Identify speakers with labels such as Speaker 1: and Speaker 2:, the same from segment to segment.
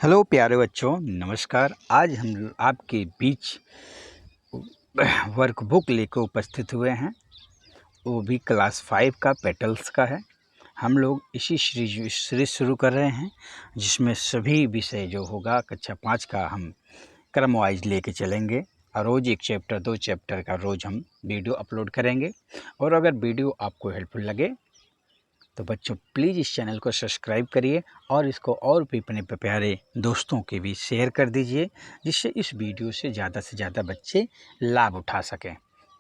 Speaker 1: Hello प्यारे बच्चों, नमस्कार। आज हम आपके बीच वर्कबुक लेकर उपस्थित हुए हैं। वो भी क्लास 5 का पेटल्स का है। हम लोग इसी सीरीज शुरू कर रहे हैं, जिसमें सभी विषय जो होगा कक्षा 5 का हम क्रम वाइज लेके चलेंगे और रोज़ एक चैप्टर 2 चैप्टर का रोज़ हम वीडियो अपलोड करेंगे। और अगर वीडियो आपको हेल्पफुल लगे तो बच्चों प्लीज़ इस चैनल को सब्सक्राइब करिए और इसको और भी अपने प्यारे दोस्तों के बीच शेयर कर दीजिए, जिससे इस वीडियो से ज़्यादा बच्चे लाभ उठा सकें।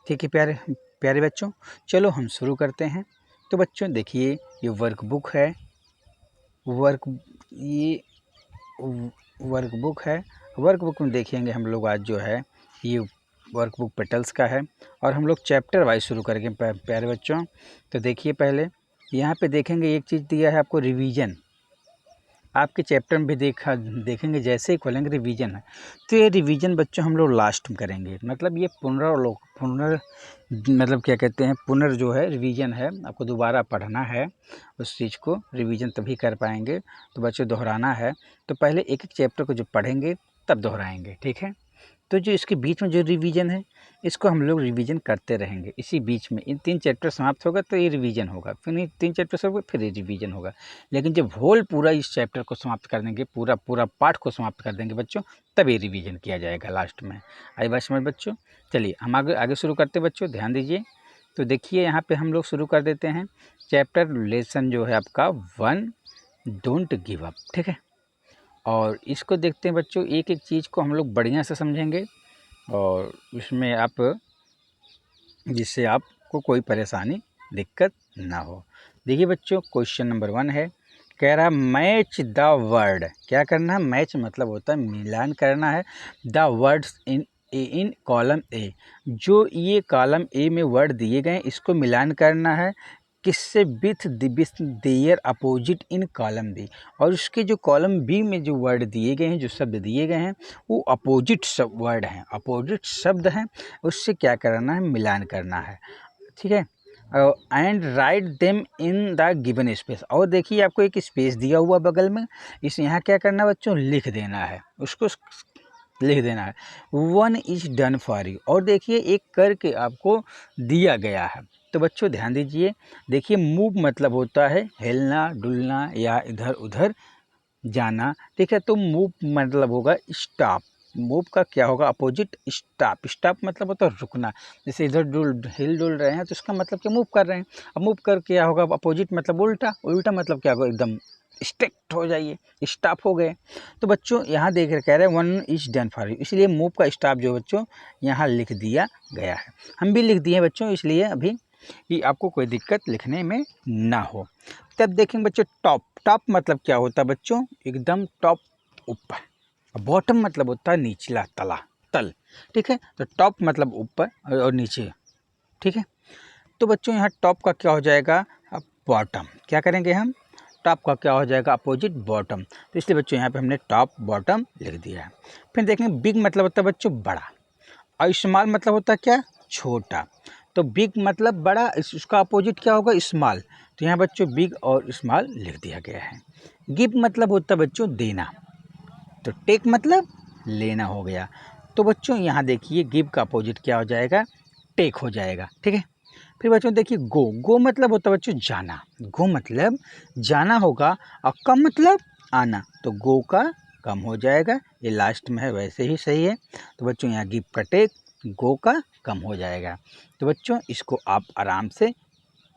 Speaker 1: ठीक है प्यारे प्यारे बच्चों, चलो हम शुरू करते हैं। तो बच्चों देखिए, ये वर्कबुक है। ये वर्कबुक है। वर्कबुक में देखेंगे हम लोग आज जो है ये वर्कबुक पेटल्स का है और हम लोग चैप्टर वाइज शुरू करेंगे प्यारे बच्चों। तो देखिए, पहले यहाँ पे देखेंगे एक चीज़ दिया है आपको, रिवीजन। आपके चैप्टर में भी देखेंगे जैसे ही खोलेंगे रिवीजन है। तो ये रिवीजन बच्चों हम लोग लास्ट में करेंगे, मतलब ये मतलब क्या कहते हैं, जो है रिवीजन है। आपको दोबारा पढ़ना है उस चीज़ को, रिवीजन तभी कर पाएंगे। तो बच्चों दोहराना है, तो पहले एक एक चैप्टर को जब पढ़ेंगे तब दोहराएंगे, ठीक है। तो जो इसके बीच में जो रिवीजन है, इसको हम लोग रिवीजन करते रहेंगे। इसी बीच में इन 3 चैप्टर समाप्त होगा तो ये रिवीजन होगा, फिर ये 3 चैप्टर से होगा फिर ये रिवीजन होगा। लेकिन जब होल पूरा इस चैप्टर को समाप्त कर देंगे, पूरा पाठ को समाप्त कर देंगे बच्चों, तब ये रिवीजन किया जाएगा लास्ट में। आई बात समझ बच्चों? चलिए हम आगे शुरू करते हैं बच्चों, ध्यान दीजिए। तो देखिए यहाँ पे हम लोग शुरू कर देते हैं चैप्टर लेसन जो है आपका 1, डोंट गिव अप, ठीक है। और इसको देखते हैं बच्चों, एक एक चीज़ को हम लोग बढ़िया से समझेंगे और उसमें जिससे आपको कोई परेशानी दिक्कत ना हो। देखिए बच्चों, क्वेश्चन नंबर 1 है, कह रहा मैच द वर्ड। क्या करना है? मैच मतलब होता है मिलान करना है। The words in column A, जो ये कॉलम ए में वर्ड दिए गए इसको मिलान करना है। किससे? With their opposite in column B. और उसके जो कॉलम बी में जो वर्ड दिए गए हैं, जो शब्द दिए गए हैं, वो अपोजिट वर्ड हैं, अपोजिट शब्द हैं। उससे क्या करना है? मिलान करना है, ठीक है। And write them in the given space. और देखिए आपको एक स्पेस दिया हुआ बगल में, इस यहाँ क्या करना है बच्चों? लिख देना है, उसको लिख देना है। 1 इज डन फॉर यू। और देखिए एक करके आपको दिया गया है। तो बच्चों ध्यान दीजिए, देखिए मूव मतलब होता है हिलना डुलना या इधर उधर जाना, ठीक है। तो मूव मतलब होगा स्टॉप। मूव का क्या होगा? Opposite stop. स्टॉप मतलब होता है रुकना। जैसे इधर हिल डुल रहे हैं तो इसका मतलब क्या? मूव कर रहे हैं। अब मूव कर क्या होगा? अपोजिट मतलब उल्टा। उल्टा मतलब क्या होगा? एकदम स्ट्रिक्ट हो जाइए, स्टॉप हो गए। तो बच्चों यहाँ देख रहे, कह रहे हैं 1 इज डन फॉर यू, इसलिए मूव का स्टॉप जो बच्चों यहाँ लिख दिया गया है। हम भी लिख दिए हैं बच्चों, इसलिए अभी कि आपको कोई दिक्कत लिखने में ना हो। तब देखेंगे बच्चों टॉप। टॉप मतलब क्या होता है बच्चों? एकदम टॉप, ऊपर। बॉटम मतलब होता है निचला, तल, ठीक है। तो टॉप मतलब ऊपर और नीचे, ठीक है। तो बच्चों यहाँ टॉप का क्या हो जाएगा? अब बॉटम। क्या करेंगे हम? टॉप का क्या हो जाएगा? Opposite bottom. तो इसलिए बच्चों यहाँ पे हमने टॉप बॉटम लिख दिया है। फिर देखेंगे बिग मतलब होता है बच्चों बड़ा, और स्मॉल मतलब होता है क्या? छोटा। तो बिग मतलब बड़ा, उसका अपोजिट क्या होगा? स्मॉल। तो यहाँ बच्चों बिग और स्मॉल लिख दिया गया है। गिव मतलब होता है बच्चों देना, तो टेक मतलब लेना हो गया। तो बच्चों यहाँ देखिए गिव का अपोजिट क्या हो जाएगा? टेक हो जाएगा, ठीक है। फिर बच्चों देखिए गो। गो मतलब होता है बच्चों जाना। गो मतलब जाना होगा, और कम मतलब आना, तो गो का कम हो जाएगा। ये लास्ट में है, वैसे ही सही है। तो बच्चों यहाँ गिव का टेक, गो का कम हो जाएगा। तो बच्चों इसको आप आराम से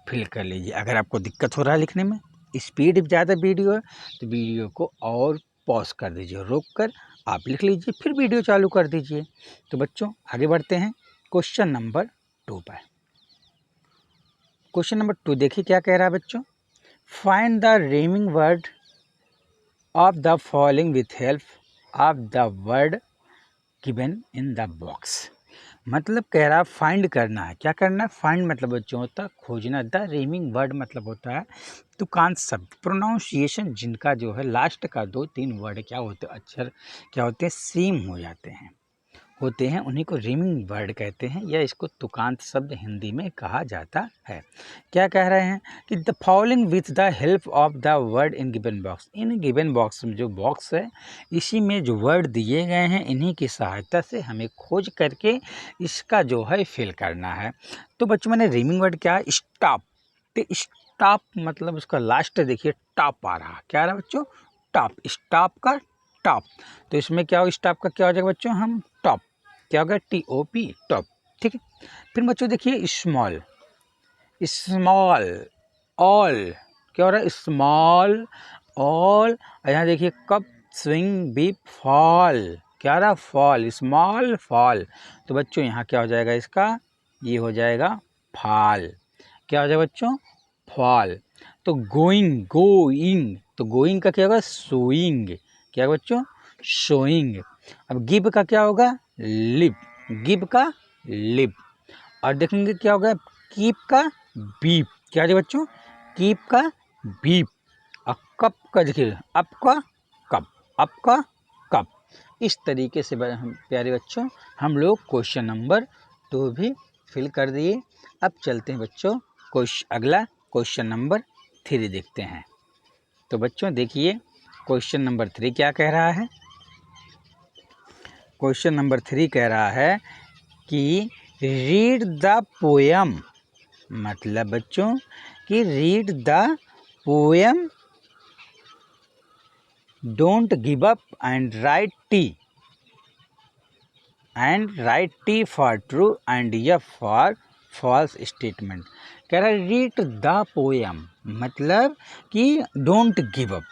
Speaker 1: फिल कर लीजिए। अगर आपको दिक्कत हो रहा है लिखने में, स्पीड ज़्यादा वीडियो है, तो वीडियो को और पॉज कर दीजिए, रोक कर आप लिख लीजिए, फिर वीडियो चालू कर दीजिए। तो बच्चों आगे बढ़ते हैं क्वेश्चन नंबर 2 पर। क्वेश्चन नंबर 2 देखिए क्या कह रहा है बच्चों, find the reaming word of the following with help of the word given in the box. मतलब कह रहा फाइंड करना है। क्या करना है? फाइंड मतलब बच्चों होता है खोजना। द रीमिंग वर्ड मतलब होता है तुकांत शब्द, प्रोनाउंसिएशन जिनका जो है लास्ट का 2-3 वर्ड क्या होते हैं, अक्षर क्या होते हैं? सेम हो जाते हैं, होते हैं उन्हीं को रीमिंग वर्ड कहते हैं, या इसको तुकांत शब्द हिंदी में कहा जाता है। क्या कह रहे हैं कि the following with the help of the word in given box, in given box में जो बॉक्स है इसी में जो वर्ड दिए गए हैं इन्हीं की सहायता से हमें खोज करके इसका जो है फिल करना है। तो बच्चों मैंने रीमिंग वर्ड क्या है, स्टॉप। तो स्टॉप मतलब उसका लास्ट देखिए टॉप आ रहा, क्या आ रहा बच्चों, टॉप, स्टॉप का टॉप। तो इसमें क्या हो, स्टॉप का क्या हो जाएगा बच्चों, हम टॉप, क्या होगा, TOP, टॉप। ठीक है, फिर बच्चों देखिए स्मॉल, स्मॉल, ऑल, क्या हो रहा है, स्मॉल, ऑल। यहाँ देखिए कप, स्विंग, बीप, फॉल, क्या रहा, फॉल, स्मॉल, फॉल। तो बच्चों यहाँ क्या हो जाएगा इसका, ये हो जाएगा फॉल, क्या हो जाएगा बच्चों, फॉल। तो गोइंग, गोइंग, तो गोइंग का क्या होगा, सोइंग, क्या होगा बच्चों, शोइंग। अब गिव का क्या होगा, लिव, गिव का लिव। और देखेंगे क्या होगा, कीप का बीप, क्या है बच्चों, कीप का बीप। और कप का देखिए, अप का कप, अप का कप। इस तरीके से हम प्यारे बच्चों हम लोग क्वेश्चन नंबर 2 भी फिल कर दिए। अब चलते हैं बच्चों अगला क्वेश्चन नंबर 3 देखते हैं। तो बच्चों देखिए क्वेश्चन नंबर 3 क्या कह रहा है। क्वेश्चन नंबर 3 कह रहा है कि रीड द पोयम, मतलब बच्चों कि read the poem, don't give up and write T, and write T for true and F for false statement. कह रहा है रीड द पोयम, मतलब कि डोंट गिव अप,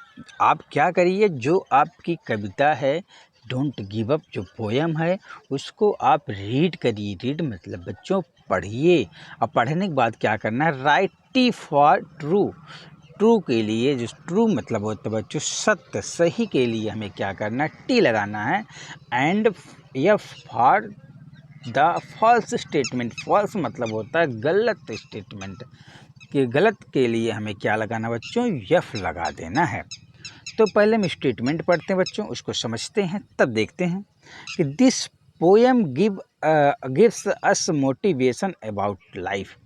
Speaker 1: आप क्या करिए, जो आपकी कविता है डोंट गिव अप जो पोयम है उसको आप रीड करिए। रीड मतलब बच्चों पढ़िए, और पढ़ने के बाद क्या करना है, right T for true, true के लिए, जो ट्रू मतलब होता है बच्चों सत्य, सही के लिए हमें क्या करना है, टी लगाना है। And F for the false statement, false मतलब होता है गलत स्टेटमेंट, कि गलत के लिए हमें क्या लगाना बच्चों, एफ लगा देना है। तो पहले हम स्टेटमेंट पढ़ते हैं बच्चों, उसको समझते हैं, तब देखते हैं कि this poem gives us motivation about life,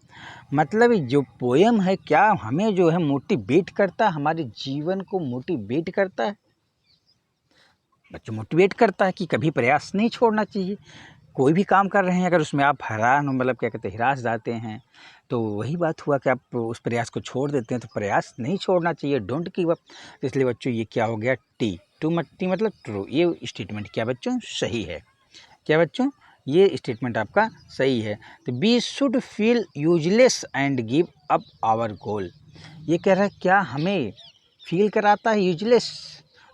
Speaker 1: मतलब जो पोएम है क्या हमें जो है मोटिवेट करता है, हमारे जीवन को मोटिवेट करता है बच्चों, मोटिवेट करता है कि कभी प्रयास नहीं छोड़ना चाहिए। कोई भी काम कर रहे हैं अगर उसमें आप हैरान हो, मतलब क्या कहते हैं, हिरास जाते हैं, तो वही बात हुआ कि आप उस प्रयास को छोड़ देते हैं। तो प्रयास नहीं छोड़ना चाहिए, डोंट गिव अप। इसलिए बच्चों ये क्या हो गया, टी, टी मतलब ट्रू, ये स्टेटमेंट क्या बच्चों, सही है। क्या बच्चों, ये स्टेटमेंट आपका सही है। तो we should feel useless and give up our goal, ये कह रहा है क्या हमें फील कराता है यूजलेस,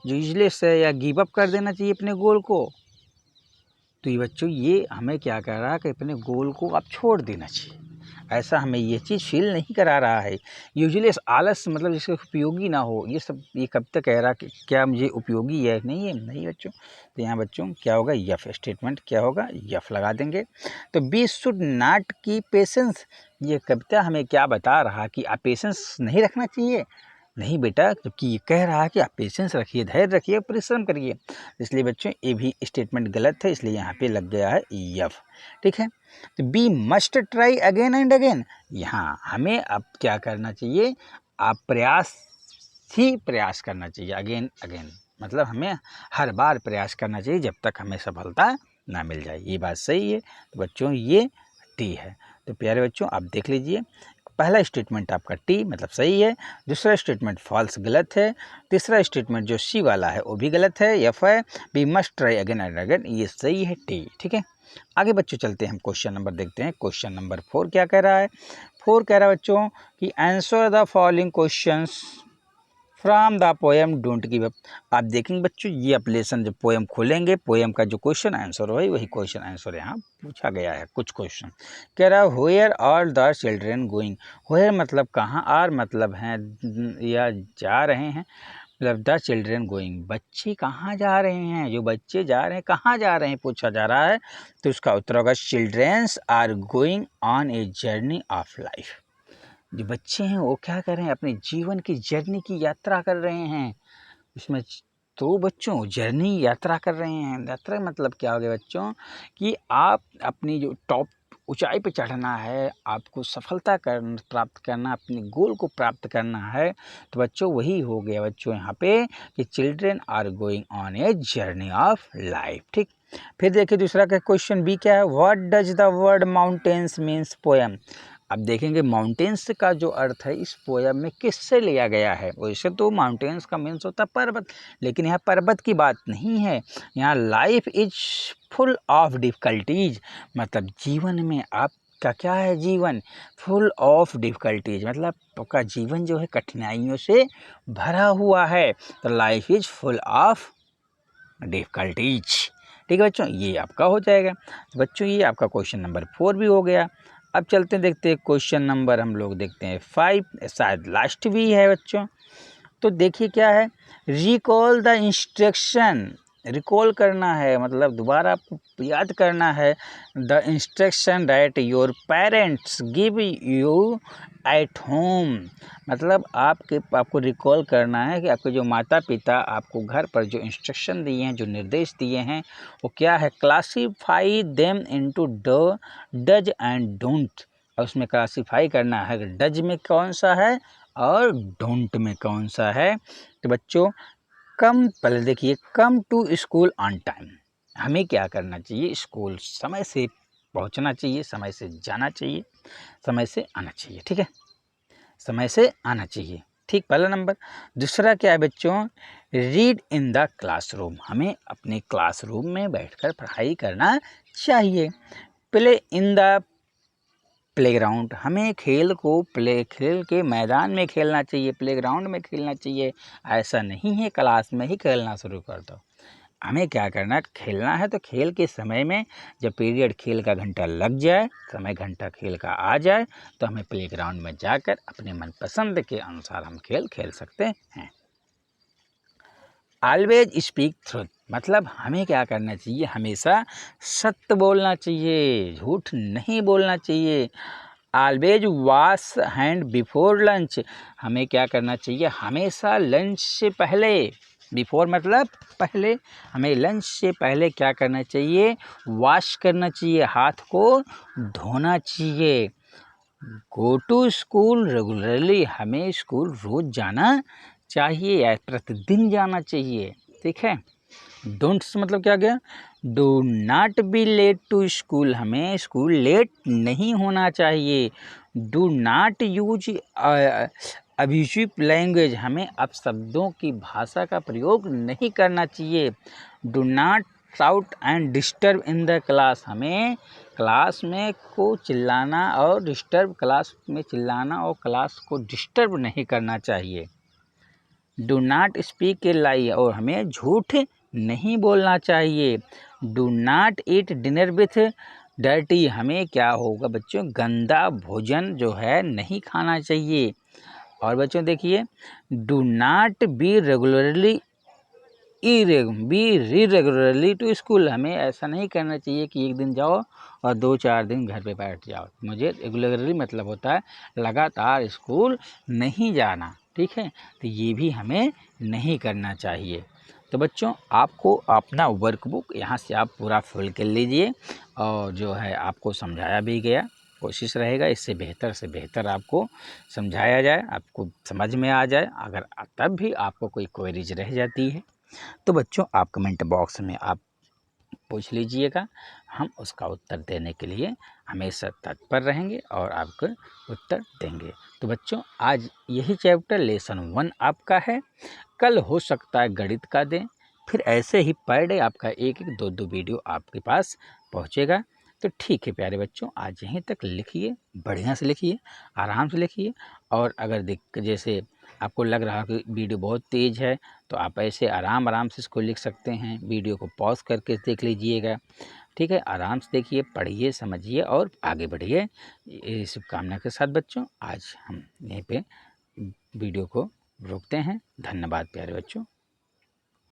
Speaker 1: जो यूजलेस है, या गिव अप कर देना चाहिए अपने गोल को। तो ये बच्चों ये हमें क्या कह रहा है कि अपने गोल को आप छोड़ देना चाहिए, ऐसा हमें ये चीज़ फील नहीं करा रहा है। यूजुअली आलस मतलब जिसके उपयोगी ना हो, ये सब ये कब तक कह रहा कि क्या मुझे उपयोगी है, नहीं है, नहीं बच्चों। तो यहाँ बच्चों क्या होगा, यफ स्टेटमेंट क्या होगा, यफ लगा देंगे। तो बी शुड नॉट की पेशेंस, ये कविता हमें क्या बता रहा कि आप पेशेंस नहीं रखना चाहिए, नहीं बेटा, क्योंकि ये कह रहा है कि आप पेशेंस रखिए, धैर्य रखिए, परिश्रम करिए। इसलिए बच्चों ये भी स्टेटमेंट गलत है, इसलिए यहाँ पे लग गया है यफ। ठीक है, तो we must try again and again, यहाँ हमें अब क्या करना चाहिए, आप प्रयास ही प्रयास करना चाहिए, अगेन अगेन मतलब हमें हर बार प्रयास करना चाहिए जब तक हमें सफलता ना मिल जाए। ये बात सही है। तो बच्चों ये टी है। तो प्यारे बच्चों आप देख लीजिए, पहला स्टेटमेंट आपका टी मतलब सही है, दूसरा स्टेटमेंट फॉल्स गलत है, तीसरा स्टेटमेंट जो सी वाला है वो भी गलत है, एफ है, we must try again and again ये सही है, टी। ठीक है, आगे बच्चों चलते हैं, हम क्वेश्चन नंबर देखते हैं। क्वेश्चन नंबर 4 क्या कह रहा है, 4 कह रहा है बच्चों कि answer the following questions from the poem don't give up. आप देखेंगे बच्चों ये आप लेसन जब पोएम खोलेंगे, पोएम का जो क्वेश्चन आंसर हो वही क्वेश्चन आंसर यहाँ पूछा गया है। कुछ क्वेश्चन कह रहा है where are the children going, where मतलब कहाँ, आर मतलब हैं या जा रहे हैं, मतलब द चिल्ड्रेन गोइंग बच्चे कहाँ जा रहे हैं, जो बच्चे जा रहे हैं कहाँ जा रहे हैं पूछा जा रहा है। तो उसका उत्तर होगा childrens are going on a journey of life, जो बच्चे हैं वो क्या कर रहे हैं, अपने जीवन की जर्नी की यात्रा कर रहे हैं। इसमें तो बच्चों जर्नी यात्रा कर रहे हैं। यात्रा मतलब क्या हो गया बच्चों कि आप अपनी जो टॉप ऊंचाई पे चढ़ना है, आपको सफलता प्राप्त करना, अपने गोल को प्राप्त करना है, तो बच्चों वही हो गया बच्चों यहाँ पे कि children are going on a journey of life. ठीक, फिर देखिए दूसरा का क्वेश्चन बी क्या है, what does the word mountains means poem. अब देखेंगे माउंटेन्स का जो अर्थ है इस पोएम में किससे लिया गया है। वैसे तो माउंटेन्स का मीन्स होता है पर्वत, लेकिन यहाँ पर्वत की बात नहीं है, यहाँ life is full of difficulties, मतलब जीवन में आपका क्या है, जीवन फुल ऑफ डिफ़िकल्टीज, मतलब आपका जीवन जो है कठिनाइयों से भरा हुआ है। तो life is full of difficulties. ठीक है बच्चों, ये आपका हो जाएगा। तो बच्चों ये आपका क्वेश्चन नंबर 4 भी हो गया। अब चलते हैं देखते हैं क्वेश्चन नंबर हम लोग देखते हैं 5, शायद लास्ट भी है बच्चों। तो देखिए क्या है, रिकॉल द इंस्ट्रक्शन, रिकॉल करना है मतलब दोबारा आपको याद करना है, the instruction that your parents give you at home, मतलब आपको रिकॉल करना है कि आपके जो माता पिता आपको घर पर जो इंस्ट्रक्शन दिए हैं, जो निर्देश दिए हैं, वो क्या है, classify them into does and don't, और उसमें क्लासीफाई करना है डज में कौन सा है और डोंट में कौन सा है। तो बच्चों पहले देखिए, come to school on time, हमें क्या करना चाहिए, स्कूल समय से पहुंचना चाहिए, समय से जाना चाहिए, समय से आना चाहिए। ठीक है, समय से आना चाहिए। ठीक, पहला नंबर। दूसरा क्या है बच्चों, रीड इन द क्लासरूम, हमें अपने क्लासरूम में बैठकर पढ़ाई करना चाहिए। प्ले इन द प्लेग्राउंड, हमें खेल के मैदान में खेलना चाहिए, प्लेग्राउंड में खेलना चाहिए। ऐसा नहीं है क्लास में ही खेलना शुरू कर दो, हमें क्या करना है, खेलना है तो खेल के समय में जब पीरियड खेल का घंटा लग जाए, समय घंटा खेल का आ जाए, तो हमें प्लेग्राउंड में जाकर अपने मनपसंद के अनुसार हम खेल खेल सकते हैं। ऑलवेज स्पीक ट्रुथ, मतलब हमें क्या करना चाहिए, हमेशा सत्य बोलना चाहिए, झूठ नहीं बोलना चाहिए। Always wash hand before lunch, हमें क्या करना चाहिए, हमेशा लंच से पहले, बिफोर मतलब पहले, हमें लंच से पहले क्या करना चाहिए, वॉश करना चाहिए, हाथ को धोना चाहिए। गो टू स्कूल रेगुलरली, हमें स्कूल रोज़ जाना चाहिए या प्रतिदिन जाना चाहिए। ठीक है, डोंट्स मतलब क्या गया, do not be late to school, हमें स्कूल लेट नहीं होना चाहिए। Do not use abusive language, हमें अपशब्दों की भाषा का प्रयोग नहीं करना चाहिए। Do not shout and disturb in the class, हमें क्लास में को चिल्लाना और डिस्टर्ब, क्लास में चिल्लाना और क्लास को डिस्टर्ब नहीं करना चाहिए। डू नॉट स्पीक ए लाई, और हमें झूठ नहीं बोलना चाहिए। Do not eat dinner with dirty, हमें क्या होगा बच्चों, गंदा भोजन जो है नहीं खाना चाहिए। और बच्चों देखिए, do not be regularly regularly to school, हमें ऐसा नहीं करना चाहिए कि एक दिन जाओ और 2-4 दिन घर पे बैठ जाओ। मुझे रेगुलरली मतलब होता है लगातार स्कूल नहीं जाना। ठीक है, तो ये भी हमें नहीं करना चाहिए। तो बच्चों आपको अपना वर्कबुक यहाँ से आप पूरा फिल कर लीजिए, और जो है आपको समझाया भी गया, कोशिश रहेगा इससे बेहतर से बेहतर आपको समझाया जाए, आपको समझ में आ जाए। अगर तब भी आपको कोई क्वेरीज रह जाती है तो बच्चों आप कमेंट बॉक्स में आप पूछ लीजिएगा, हम उसका उत्तर देने के लिए हमेशा तत्पर रहेंगे और आपको उत्तर देंगे। तो बच्चों आज यही चैप्टर लेसन 1 आपका है, कल हो सकता है गणित का दें, फिर ऐसे ही पर डे आपका 1-1, 2-2 वीडियो आपके पास पहुंचेगा। तो ठीक है प्यारे बच्चों, आज यहीं तक लिखिए, बढ़िया से लिखिए, आराम से लिखिए। और अगर जैसे आपको लग रहा कि वीडियो बहुत तेज़ है, तो आप ऐसे आराम से इसको लिख सकते हैं, वीडियो को पॉज करके देख लीजिएगा। ठीक है, आराम से देखिए, पढ़िए, समझिए और आगे बढ़िए। ये शुभकामना के साथ बच्चों आज हम यहीं पे वीडियो को रोकते हैं। धन्यवाद प्यारे बच्चों।